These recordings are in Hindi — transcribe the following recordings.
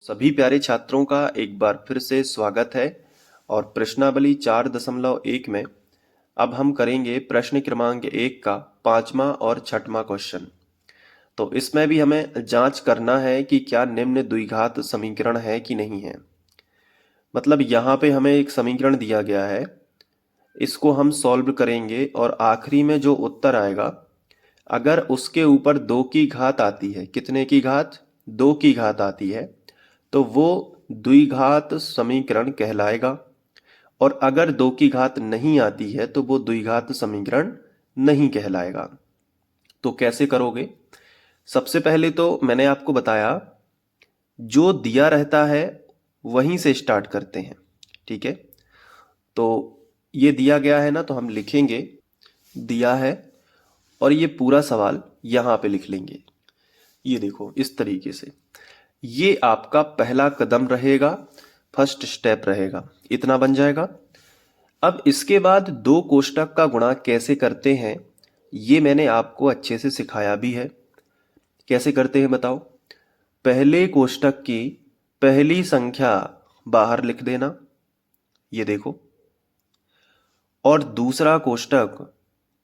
सभी प्यारे छात्रों का एक बार फिर से स्वागत है और प्रश्नावली 4.1 में अब हम करेंगे प्रश्न क्रमांक 1 का पांचवा और छठवां क्वेश्चन। तो इसमें भी हमें जांच करना है कि क्या निम्न द्विघात समीकरण है कि नहीं है। मतलब यहाँ पे हमें एक समीकरण दिया गया है, इसको हम सॉल्व करेंगे और आखिरी में जो उत्तर आएगा अगर उसके ऊपर 2 की घात आती है, कितने की घात, 2 की घात आती है, तो वो द्विघात समीकरण कहलाएगा। और अगर 2 की घात नहीं आती है तो वो द्विघात समीकरण नहीं कहलाएगा। तो कैसे करोगे? सबसे पहले तो मैंने आपको बताया जो दिया रहता है वहीं से स्टार्ट करते हैं, ठीक है। तो ये दिया गया है ना, तो हम लिखेंगे दिया है और ये पूरा सवाल यहाँ पे लिख लेंगे। ये देखो इस तरीके से, ये आपका पहला कदम रहेगा, फर्स्ट स्टेप रहेगा, इतना बन जाएगा। अब इसके बाद 2 कोष्टक का गुणा कैसे करते हैं ये मैंने आपको अच्छे से सिखाया भी है। कैसे करते हैं बताओ? पहले कोष्टक की पहली संख्या बाहर लिख देना, ये देखो, और दूसरा कोष्टक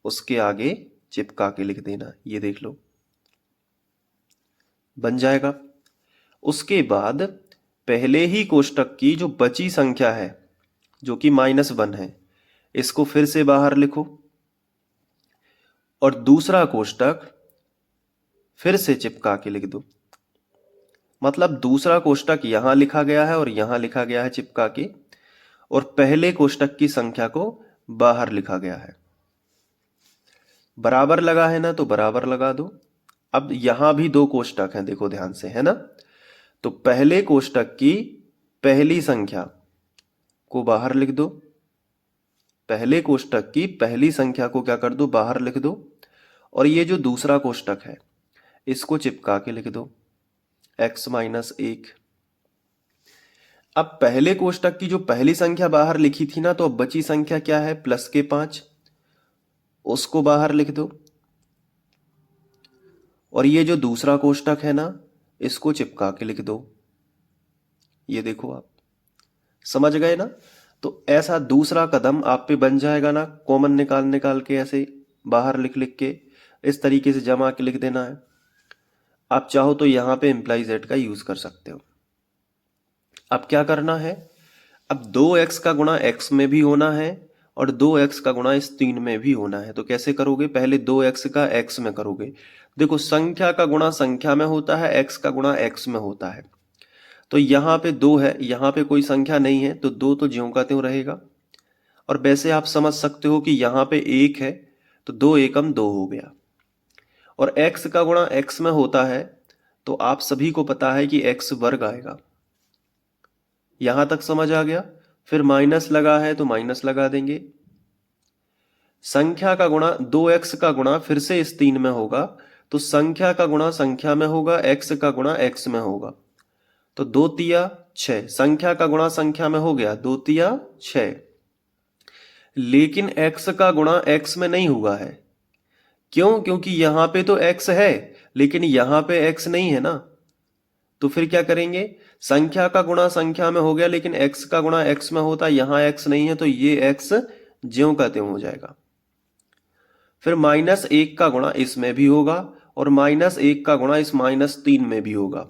उसके आगे चिपका के लिख देना, ये देख लो, बन जाएगा। उसके बाद पहले ही कोष्टक की जो बची संख्या है जो कि -1 है, इसको फिर से बाहर लिखो और दूसरा कोष्टक फिर से चिपका के लिख दो। मतलब दूसरा कोष्टक यहां लिखा गया है और यहां लिखा गया है चिपका के, और पहले कोष्टक की संख्या को बाहर लिखा गया है। बराबर लगा है ना, तो बराबर लगा दो। अब यहां भी 2 कोष्टक हैं, देखो ध्यान से, है ना। तो पहले कोष्टक की पहली संख्या को बाहर लिख दो, पहले कोष्टक की पहली संख्या को क्या कर दो, बाहर लिख दो। और ये जो दूसरा कोष्टक है इसको चिपका के लिख दो x-1। अब पहले कोष्टक की जो पहली संख्या बाहर लिखी थी ना, तो अब बची संख्या क्या है, +5, उसको बाहर लिख दो। और ये जो दूसरा कोष्टक है ना, इसको चिपका के लिख दो। ये देखो, आप समझ गए ना। तो ऐसा दूसरा कदम आप पे बन जाएगा ना, कॉमन निकाल निकाल के ऐसे बाहर लिख लिख के इस तरीके से जमा के लिख देना है। आप चाहो तो यहां पे इम्प्लाई जेड का यूज कर सकते हो। अब क्या करना है, अब 2x का गुणा x में भी होना है और 2x का गुणा इस 3 में भी होना है। तो कैसे करोगे? पहले 2x का x में करोगे। देखो, संख्या का गुणा संख्या में होता है, x का गुणा x में होता है। तो यहाँ पे 2 है, यहाँ पे कोई संख्या नहीं है, तो 2 तो ज्यों का त्यों रहेगा। और वैसे आप समझ सकते हो कि यहाँ पे 1 है, तो 2 एकम 2 हो गया। और x का गुणा x में होता है, तो आप सभी को पता है कि x वर्ग आएगा। यहां तक समझ आ गया? फिर माइनस लगा है तो माइनस लगा देंगे। संख्या का गुणा 2x का गुणा फिर से इस 3 में होगा, तो संख्या का गुणा संख्या में होगा, x का गुणा x में होगा। तो 2 तिया 6, संख्या का गुणा संख्या में हो गया, 2 तिया 6। लेकिन x का गुणा x में नहीं हुआ है। क्यों? क्योंकि यहां पे तो x है लेकिन यहां पे x नहीं है ना। तो फिर क्या करेंगे, संख्या का गुणा संख्या में हो गया लेकिन x का गुणा x में होता, यहां x नहीं है, तो ये x ज्यों का त्यों हो जाएगा। फिर -1 का गुणा इसमें भी होगा और -1 का गुणा इस -3 में भी होगा।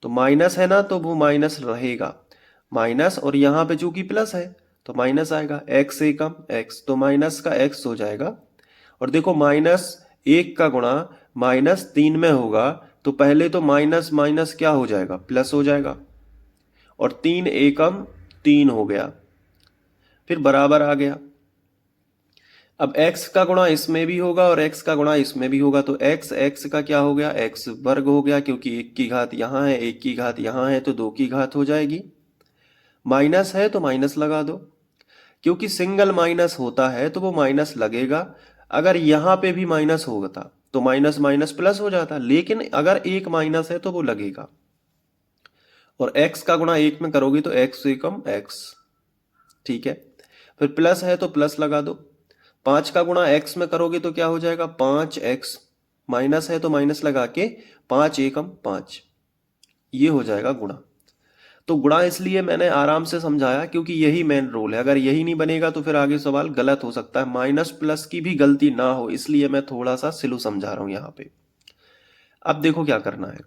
तो माइनस है ना, तो वो माइनस रहेगा, माइनस, और यहां पे चूंकि प्लस है तो माइनस आएगा, x एकम x, तो माइनस का x हो जाएगा। और देखो, -1 का गुणा -3 में होगा, तो पहले तो माइनस माइनस क्या हो जाएगा, प्लस हो जाएगा, और 3 एकम 3 हो गया, फिर बराबर आ गया। अब x का गुणा इसमें भी होगा और x का गुणा इसमें भी होगा, तो x का क्या हो गया, x वर्ग हो गया, क्योंकि 1 की घात यहां है, 1 की घात यहां है, तो 2 की घात हो जाएगी। माइनस है तो माइनस लगा दो, क्योंकि सिंगल माइनस होता है तो वो माइनस लगेगा। अगर यहां पे भी माइनस होता तो माइनस माइनस प्लस हो जाता, लेकिन अगर एक माइनस है तो वो लगेगा। और x का गुणा 1 में करोगे तो x एकम x, ठीक है। फिर प्लस है तो प्लस लगा दो। 5 का गुणा x में करोगे तो क्या हो जाएगा, 5x, माइनस है तो माइनस लगा के 5 एकम 5, ये हो जाएगा गुणा। तो गुणा इसलिए मैंने आराम से समझाया क्योंकि यही मेन रोल है। अगर यही नहीं बनेगा तो फिर आगे सवाल गलत हो सकता है, माइनस प्लस की भी गलती ना हो, इसलिए मैं थोड़ा सा स्लो समझा रहा हूं यहां पे। अब देखो क्या करना है,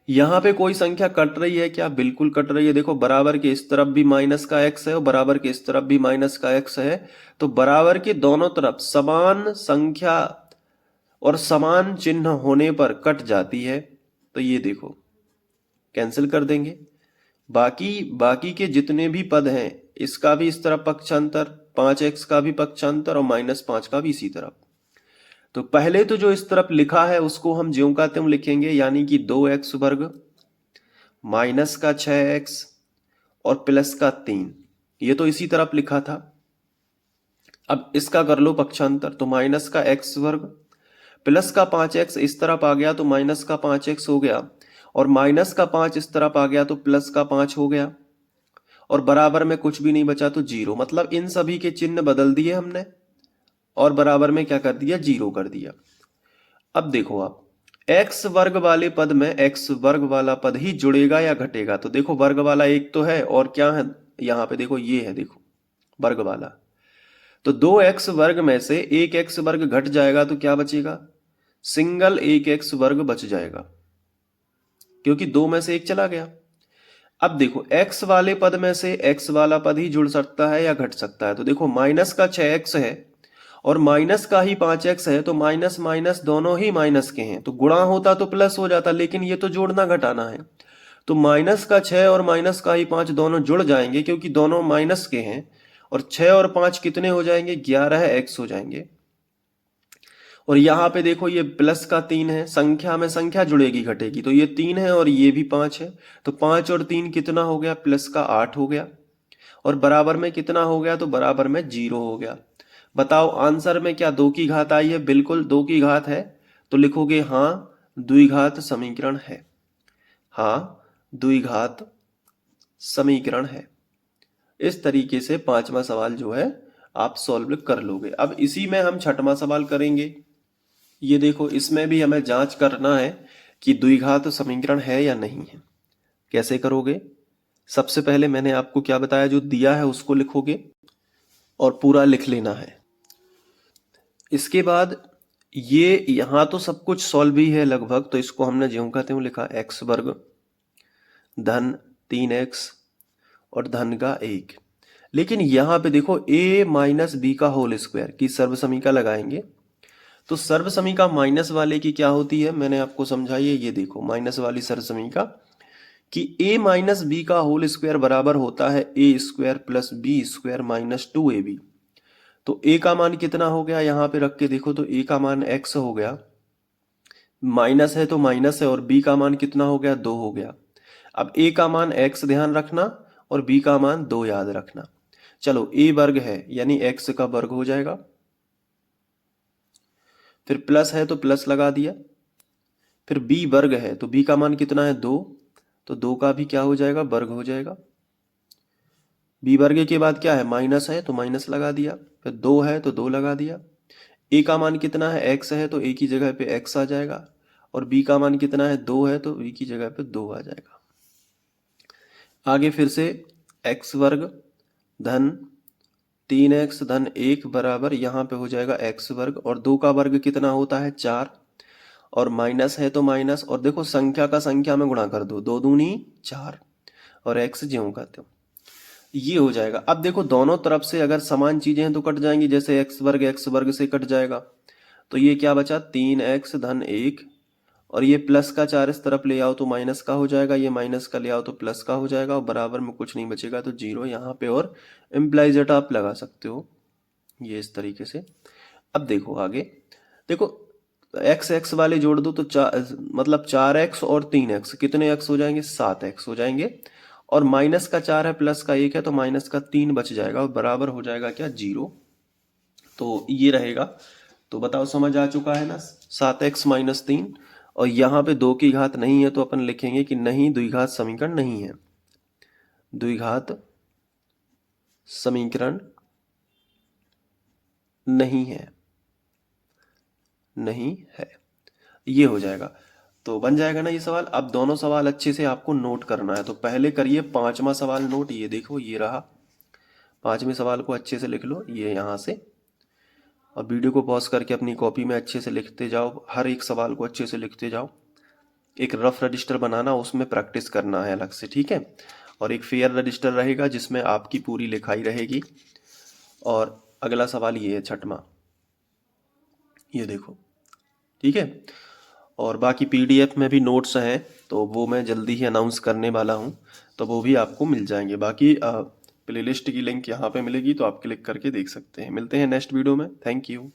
यहां पे कोई संख्या कट रही है क्या? बिल्कुल कट रही है। देखो बराबर के इस तरफ भी माइनस का एक्स है और बराबर के इस तरफ भी माइनस का एक्स है, तो बराबर के दोनों तरफ समान संख्या और समान चिन्ह होने पर कट जाती है। तो ये देखो कैंसिल कर देंगे। बाकी बाकी के जितने भी पद हैं, इसका भी इस तरफ पक्षांतर, 5x का भी पक्षांतर और -5 का भी इसी तरफ। तो पहले तो जो इस तरफ लिखा है उसको हम ज्यों का त्यों लिखेंगे, यानी कि 2x वर्ग माइनस का 6x और प्लस का 3, ये तो इसी तरफ लिखा था। अब इसका कर लो पक्षांतर, तो माइनस का x वर्ग प्लस का 5x इस तरफ आ गया तो माइनस का 5x हो गया, और माइनस का 5 इस तरफ आ गया तो प्लस का 5 हो गया, और बराबर में कुछ भी नहीं बचा तो 0। मतलब इन सभी के चिन्ह बदल दिए हमने और बराबर में क्या कर दिया, 0 कर दिया। अब देखो आप, x वर्ग वाले पद में x वर्ग वाला पद ही जुड़ेगा या घटेगा? तो देखो वर्ग वाला एक तो है और क्या है यहां पे, देखो ये है, देखो वर्ग वाला। तो 2x वर्ग में से एक x वर्ग घट जाएगा तो क्या बचेगा, सिंगल एक x वर्ग बच जाएगा, क्योंकि 2 में से एक चला गया। अब देखो x वाले पद में से x वाला पद ही जुड़ सकता है या घट सकता है? तो देखो माइनस का 6x है और माइनस का ही 5x है, तो माइनस माइनस दोनों ही माइनस के हैं, तो गुणा होता तो प्लस हो जाता, लेकिन ये तो जोड़ना घटाना है। तो माइनस का 6 और माइनस का ही 5 दोनों जुड़ जाएंगे क्योंकि दोनों माइनस के हैं, और 6 और 5 कितने हो जाएंगे, 11x हो जाएंगे। और यहां पे देखो ये प्लस का 3 है, संख्या में संख्या जुड़ेगी घटेगी, तो ये 3 है और ये भी 5 है, तो 5 और 3 कितना हो गया, प्लस का 8 हो गया, और बराबर में कितना हो गया, तो बराबर में 0 हो गया। बताओ आंसर में क्या 2 की घात आई है? बिल्कुल 2 की घात है, तो लिखोगे हाँ द्विघात समीकरण है, हाँ द्विघात समीकरण है। इस तरीके से पांचवा सवाल जो है आप सॉल्व कर लोगे। अब इसी में हम छठवां सवाल करेंगे। ये देखो इसमें भी हमें जांच करना है कि द्विघात समीकरण है या नहीं है। कैसे करोगे? सबसे पहले मैंने आपको क्या बताया, जो दिया है उसको लिखोगे और पूरा लिख लेना है। इसके बाद ये यहां तो सब कुछ सॉल्व ही है लगभग, तो इसको हमने ज्यों का त्यों लिखा, x वर्ग धन 3x और धन का 1। लेकिन यहां पे देखो a माइनस बी का होल स्क्वायर की सर्वसमीका लगाएंगे, तो सर्वसमीका माइनस वाले की क्या होती है मैंने आपको समझाई है। ये देखो माइनस वाली सर्वसमीका कि a माइनस बी का होल स्क्वायर बराबर होता है a square plus b square minus 2ab। तो a का मान कितना हो गया, यहां पे रख के देखो तो a का मान x हो गया, माइनस है तो माइनस है, और b का मान कितना हो गया, 2 हो गया। अब a का मान x ध्यान रखना और b का मान 2 याद रखना। चलो a वर्ग है यानी x का वर्ग हो जाएगा, फिर प्लस है तो प्लस लगा दिया, फिर b वर्ग है तो b का मान कितना है, 2, तो 2 का भी क्या हो जाएगा, वर्ग हो जाएगा। b वर्ग के बाद क्या है, माइनस है तो माइनस लगा दिया, फिर 2 है तो 2 लगा दिया। a का मान कितना है, x है तो a की जगह पे x आ जाएगा, और b का मान कितना है, 2 है तो b की जगह पे 2 आ जाएगा। आगे फिर से x वर्ग धन 3x धन 1 बराबर यहाँ पे हो जाएगा x वर्ग, और 2 का वर्ग कितना होता है, 4, और माइनस है तो माइनस, और देखो संख्या का संख्या में गुणा कर दो, 2 दूनी 4, और x ज्यों का त्यों। ये हो जाएगा। अब देखो दोनों तरफ से अगर समान चीजें हैं तो कट जाएंगी, जैसे x वर्ग से कट जाएगा, तो ये क्या बचा, 3x धन 1, और ये प्लस का 4 इस तरफ ले आओ तो माइनस का हो जाएगा, ये माइनस का ले आओ तो प्लस का हो जाएगा, और बराबर में कुछ नहीं बचेगा तो 0 यहाँ पे, और इम्प्लाइज एट आप लगा सकते हो ये इस तरीके से। अब देखो आगे, देखो एक्स एक्स वाले जोड़ दो तो मतलब 4x और 3x कितने x हो जाएंगे, 7x हो जाएंगे, और माइनस का 4 है प्लस का 1 है तो माइनस का 3 बच जाएगा, और बराबर हो जाएगा क्या, 0। तो ये रहेगा। तो बताओ समझ आ चुका है ना, 7x माइनस 3, और यहाँ पे 2 की घात नहीं है तो अपन लिखेंगे कि नहीं द्विघात समीकरण नहीं है, द्विघात समीकरण नहीं है, नहीं है, ये हो जाएगा। तो बन जाएगा ना ये सवाल। अब दोनों सवाल अच्छे से आपको नोट करना है। तो पहले करिए पांचवा सवाल नोट, ये देखो ये रहा। पांचवें सवाल को अच्छे से लिख लो, ये यहाँ से। और वीडियो को पॉज करके अपनी कॉपी में अच्छे से लिखते जाओ, हर एक सवाल को अच्छे से लिखते जाओ। एक रफ रजिस्टर बनाना, उसमें प्रैक्टिस करना है अलग से, ठीक है। और एक फेयर रजिस्टर रहेगा जिसमें आपकी पूरी लिखाई रहेगी। और अगला सवाल ये है छठवां, ये देखो, ठीक है। और बाकी पीडीएफ में भी नोट्स हैं, तो वो मैं जल्दी ही अनाउंस करने वाला हूँ, तो वो भी आपको मिल जाएंगे। बाकी प्लेलिस्ट की लिंक यहाँ पे मिलेगी, तो आप क्लिक करके देख सकते हैं। मिलते हैं नेक्स्ट वीडियो में। Thank you.